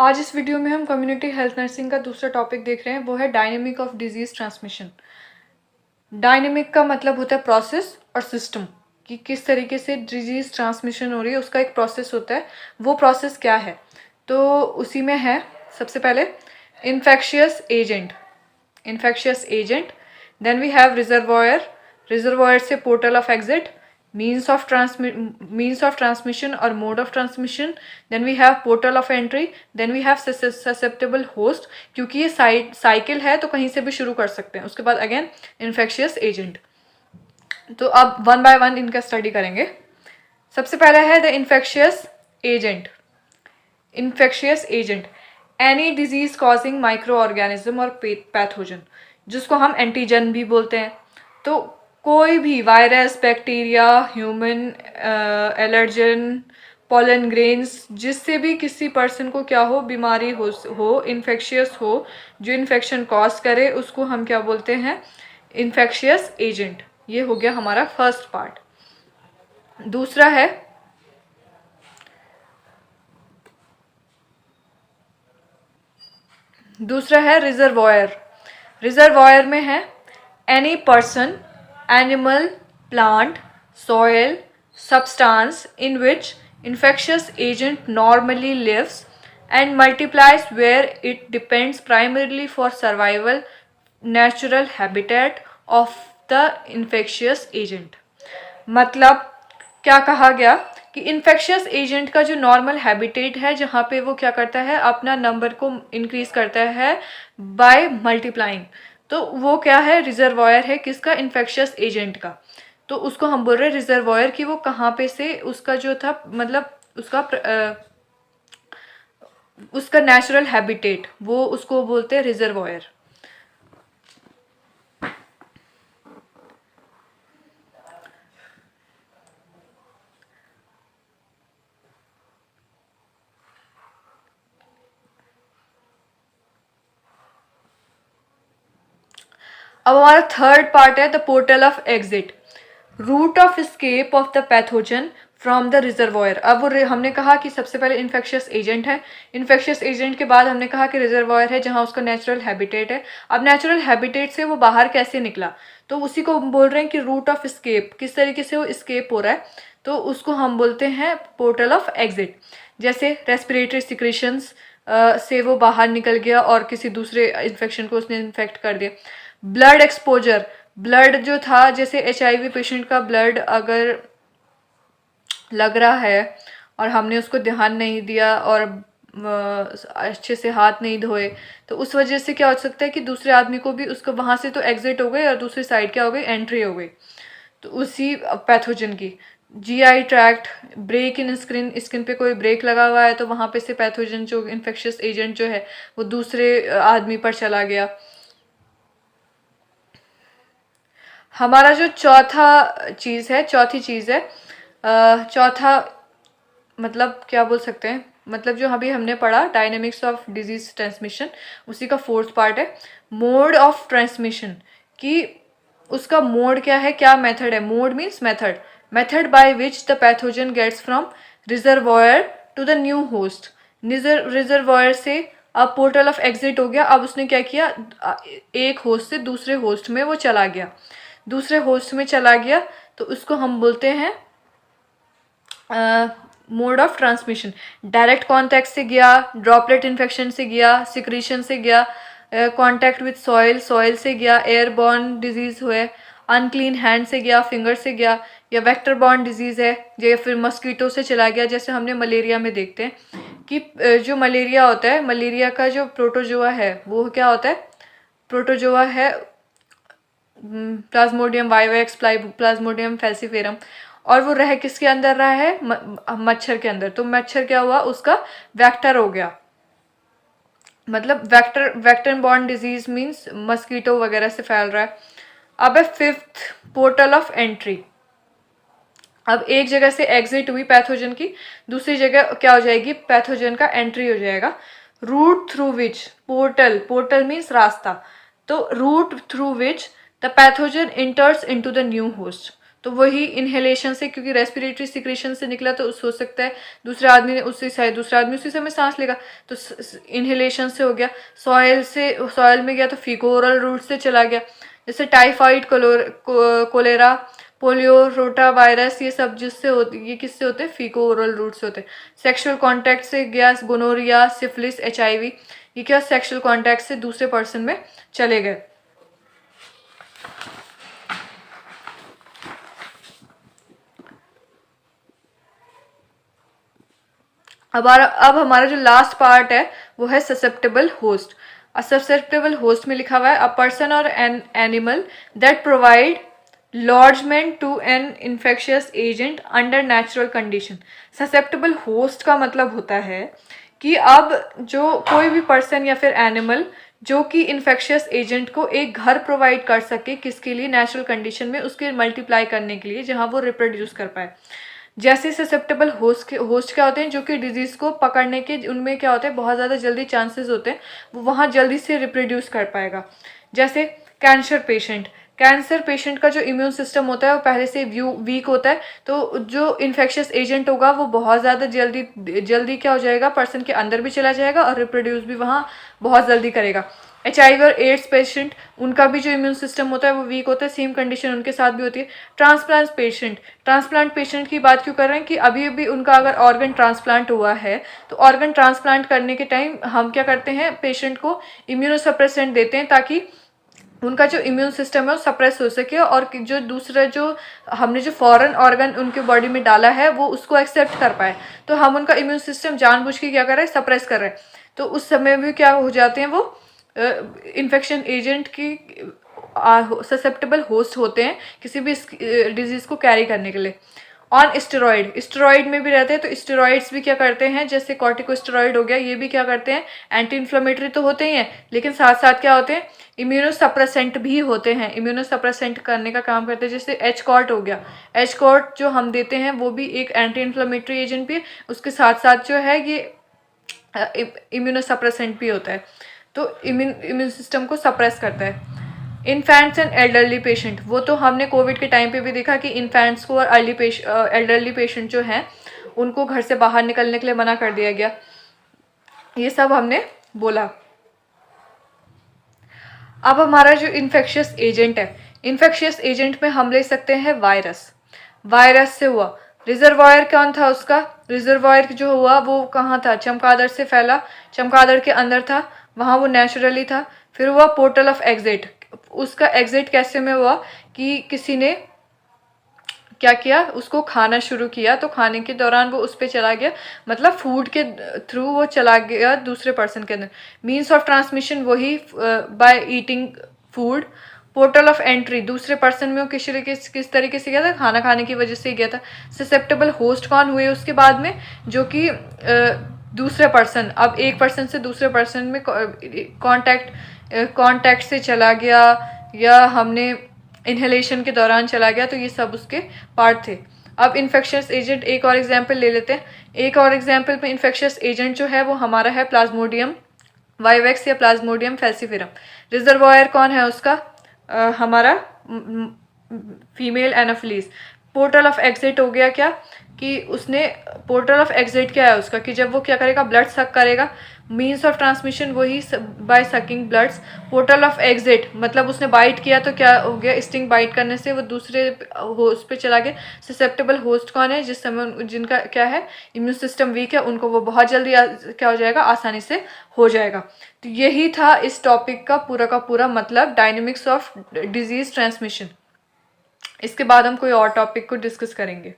आज इस वीडियो में हम कम्युनिटी हेल्थ नर्सिंग का दूसरा टॉपिक देख रहे हैं, वो है dynamic of disease transmission. Dynamic का मतलब होता है प्रोसेस और सिस्टम, कि किस तरीके से डिजीज ट्रांसमिशन हो रही है, उसका एक प्रोसेस होता है। वो प्रोसेस क्या है, तो उसी में है सबसे पहले infectious agent. Infectious agent, then we have reservoir. Reservoir से portal of exit, means of transmission or mode of transmission, then we have portal of entry, then we have susceptible host, क्योंकि ये साइकिल है तो कहीं से भी शुरू कर सकते हैं। उसके बाद अगेन इन्फेक्शियस एजेंट। तो अब वन बाय वन इनका स्टडी करेंगे। सबसे पहला है the infectious agent. Infectious agent, any disease causing micro organism और पैथोजन, जिसको हम एंटीजन भी बोलते हैं। तो कोई भी virus, bacteria, human allergen, pollen grains, जिससे भी किसी पर्सन को क्या हो, बीमारी हो इन्फेक्शियस हो, जो इन्फेक्शन कॉज करे, उसको हम क्या बोलते हैं, इन्फेक्शियस एजेंट। ये हो गया हमारा फर्स्ट पार्ट। दूसरा है रिजर्वॉयर। रिजर्वॉयर में है any person, animal, plant, soil, substance in which infectious agent normally lives and multiplies, where it depends primarily for survival, natural habitat of the infectious agent। मतलब क्या कहा गया कि इन्फेक्शियस एजेंट का जो नॉर्मल हैबिटेट है, जहाँ पे वो क्या करता है, अपना नंबर को इंक्रीज करता है बाय मल्टीप्लाइंग। तो वो क्या है, रिजर्वॉयर है किसका, इन्फेक्शियस एजेंट का। तो उसको हम बोल रहे हैं रिजर्वॉयर की वो कहाँ पे से उसका जो था, मतलब उसका नेचुरल हैबिटेट, वो उसको बोलते हैं रिजर्वॉयर। अब हमारा थर्ड पार्ट है the portal of exit, route of escape of the pathogen from the reservoir. अब वो हमने कहा कि सबसे पहले इन्फेक्शियस एजेंट है, इन्फेक्शियस एजेंट के बाद हमने कहा कि रिजर्वॉयर है जहाँ उसका नेचुरल हैबिटेट है। अब नेचुरल हैबिटेट से वो बाहर कैसे निकला, तो उसी को बोल रहे हैं कि रूट ऑफ एस्केप, किस तरीके से वो एस्केप हो रहा है, तो उसको हम बोलते हैं पोर्टल ऑफ एग्जिट। जैसे रेस्पिरेटरी सिक्रेशंस से वो बाहर निकल गया और किसी दूसरे इन्फेक्शन को उसने इन्फेक्ट कर दिया। ब्लड एक्सपोजर, ब्लड जो था, जैसे HIV पेशेंट का ब्लड अगर लग रहा है और हमने उसको ध्यान नहीं दिया और अच्छे से हाथ नहीं धोए, तो उस वजह से क्या हो सकता है कि दूसरे आदमी को भी उसको वहाँ से तो एग्जिट हो गई और दूसरी साइड क्या हो गई, एंट्री हो गई, तो उसी पैथोजन की। GI tract, break in skin, skin पे कोई ब्रेक लगा हुआ है तो वहाँ पे से पैथोजन जो इन्फेक्शियस एजेंट जो है वो दूसरे आदमी पर चला गया। हमारा जो चौथी चीज़ है, चौथा मतलब क्या बोल सकते हैं, मतलब जो अभी हमने पढ़ा डायनेमिक्स ऑफ डिजीज ट्रांसमिशन, उसी का फोर्थ पार्ट है मोड ऑफ ट्रांसमिशन, कि उसका मोड क्या है, क्या मेथड है। Mode means method by which the pathogen gets from reservoir to the new host. Reservoir से अब पोर्टल ऑफ एग्जिट हो गया, अब उसने क्या किया, एक होस्ट से दूसरे होस्ट में वो चला गया, दूसरे होस्ट में चला गया, तो उसको हम बोलते हैं mode of transmission. Direct contact से गया, ड्रॉपलेट इन्फेक्शन से गया, सिक्रीशन से गया, कॉन्टैक्ट विथ सॉइल से गया, एयरबॉर्न डिजीज हुए, अनक्लीन हैंड से गया, फिंगर से गया, या वेक्टर बॉर्न डिजीज है, या फिर मस्कीटो से चला गया। जैसे हमने मलेरिया में देखते हैं कि जो मलेरिया होता है, मलेरिया का जो प्रोटोजोआ है वो क्या होता है, प्रोटोजोआ है प्लाज्मोडियम वाइवेक्स, प्लाज्मोडियम फैल्सीफेरम, और वो रह किसके अंदर रहा है, मच्छर के अंदर। तो मच्छर क्या हुआ, उसका वेक्टर हो गया, मतलब vector borne disease means mosquito वगैरह से फैल रहा है। अब है फिफ्थ पोर्टल ऑफ एंट्री। अब एक जगह से एग्जिट हुई पैथोजन की, दूसरी जगह क्या हो जाएगी, पैथोजन का एंट्री हो जाएगा। Route through which, portal means रास्ता, तो route through which the pathogen enters into the new host. तो वही इनहेलेशन से, क्योंकि रेस्पिरेटरी सिक्रेशन से निकला तो हो सकता है दूसरे आदमी ने दूसरा आदमी उसी समय सांस लेगा, तो इनहेलेशन से हो गया। सॉयल में गया तो फीको ओरल रूट से चला गया। जैसे typhoid, cholera, polio, rotavirus, ये सब ये किससे होते हैं? फीको ओरल रूट से होते हैं। सेक्सुअल कॉन्टैक्ट से गया गोनोरिया, सिफिलिस, HIV, ये क्या सेक्सुअल कॉन्टैक्ट से दूसरे पर्सन में चले गए। अब हमारा जो लास्ट पार्ट है वो है ससेप्टेबल होस्ट। ससेप्टेबल होस्ट में लिखा हुआ है अ पर्सन और an animal that provide lodgement to an infectious agent under natural condition. Susceptible host का मतलब होता है कि अब जो कोई भी पर्सन या फिर एनिमल जो कि इन्फेक्शियस एजेंट को एक घर प्रोवाइड कर सके, किसके लिए? नेचुरल कंडीशन में उसके मल्टीप्लाई करने के लिए, जहाँ वो रिप्रोड्यूस कर पाए। जैसे ससेप्टेबल होस्ट क्या होते हैं? जो कि डिजीज को पकड़ने के उनमें क्या होते हैं, बहुत ज़्यादा जल्दी चांसेस होते हैं, वो वहाँ जल्दी से रिप्रोड्यूस कर पाएगा। जैसे कैंसर पेशेंट का जो इम्यून सिस्टम होता है वो पहले से वीक होता है, तो जो इन्फेक्शियस एजेंट होगा वो बहुत ज़्यादा जल्दी क्या हो जाएगा, पर्सन के अंदर भी चला जाएगा और रिप्रोड्यूस भी वहाँ बहुत जल्दी करेगा। HIV और एड्स पेशेंट, उनका भी जो इम्यून सिस्टम होता है वो वीक होता है, सेम कंडीशन उनके साथ भी होती है। ट्रांसप्लांट पेशेंट की बात क्यों कर रहे हैं कि अभी अभी उनका अगर ऑर्गन ट्रांसप्लांट हुआ है, तो ऑर्गन ट्रांसप्लांट करने के टाइम हम क्या करते हैं, पेशेंट को इम्यूनोसप्रेसेंट देते हैं ताकि उनका जो इम्यून सिस्टम है वो सप्रेस हो सके, और जो दूसरा जो हमने जो फॉरेन ऑर्गन उनके बॉडी में डाला है वो उसको एक्सेप्ट कर पाए। तो हम उनका इम्यून सिस्टम जानबूझ के क्या कर रहे हैं, सप्रेस कर रहे हैं। तो उस समय भी क्या हो जाते हैं, वो इन्फेक्शन एजेंट की ससेप्टेबल होस्ट होते हैं किसी भी डिजीज को कैरी करने के लिए। ऑन स्टेरॉइड में भी रहते हैं, तो स्टेरॉइड्स भी क्या करते हैं, जैसे कॉर्टिकोस्टेरॉइड हो गया, ये भी क्या करते हैं, एंटी इन्फ्लेमेटरी तो होते ही हैं, लेकिन साथ साथ क्या होते हैं, इम्यूनोसप्रेसेंट भी होते हैं। इम्यूनोसप्रेसेंट करने का काम करते हैं। जैसे एचकॉर्ट हो गया, एचकॉर्ट जो हम देते हैं वो भी एक एंटी इन्फ्लेमेटरी एजेंट भी है, उसके साथ साथ जो है ये इम्यूनोसप्रेसेंट भी होता है, तो इम्यून सिस्टम को सप्रेस करता है। इन्फेंट्स एंड एल्डरली पेशेंट, वो तो हमने कोविड के टाइम पे भी देखा कि इन्फेंट्स को और एल्डरली पेशेंट जो हैं उनको घर से बाहर निकलने के लिए मना कर दिया गया। ये सब हमने बोला। अब हमारा जो इन्फेक्शियस एजेंट है, इन्फेक्शियस एजेंट में हम ले सकते हैं वायरस से हुआ। रिजर्वायर कौन था उसका? रिजर्वायर जो हुआ वो कहाँ था? चमगादड़ से फैला, चमगादड़ के अंदर था, वहाँ वो नेचुरली था। फिर हुआ पोर्टल ऑफ एग्जिट, उसका एग्जिट कैसे में हुआ कि किसी ने क्या किया, उसको खाना शुरू किया, तो खाने के दौरान वो उस पर चला गया, मतलब फूड के थ्रू वो चला गया दूसरे पर्सन के अंदर। मीन्स ऑफ ट्रांसमिशन वही by eating food. Portal of entry, दूसरे पर्सन में वो किस तरीके से गया था, खाना खाने की वजह से ही गया था। ससेप्टेबल होस्ट कौन हुए उसके बाद में, जो कि दूसरे पर्सन, अब एक पर्सन से दूसरे पर्सन में कांटेक्ट से चला गया, या हमने इन्हेलेशन के दौरान चला गया, तो ये सब उसके पार्ट थे। अब इन्फेक्शियस एजेंट एक और एग्जाम्पल ले लेते हैं। एक और एग्जाम्पल में इन्फेक्शियस एजेंट जो है वो हमारा है प्लाज्मोडियम वाइवेक्स या प्लाज्मोडियम फैल्सीफेरम। रिजर्वायर कौन है उसका? हमारा female Anopheles. Portal of exit हो गया क्या कि उसने, पोर्टल ऑफ एग्जिट क्या है उसका कि जब वो क्या करेगा, ब्लड सक करेगा। मीन्स ऑफ ट्रांसमिशन वही by sucking bloods. Portal of exit मतलब उसने बाइट किया तो क्या हो गया, स्टिंग बाइट करने से वो दूसरे होस्ट पे चला गया। ससेप्टेबल होस्ट कौन है? जिस समय जिनका क्या है, इम्यून सिस्टम वीक है, उनको वो बहुत जल्दी क्या हो जाएगा, आसानी से हो जाएगा। तो यही था इस टॉपिक का पूरा मतलब, डायनेमिक्स ऑफ डिजीज ट्रांसमिशन। इसके बाद हम कोई और टॉपिक को डिस्कस करेंगे।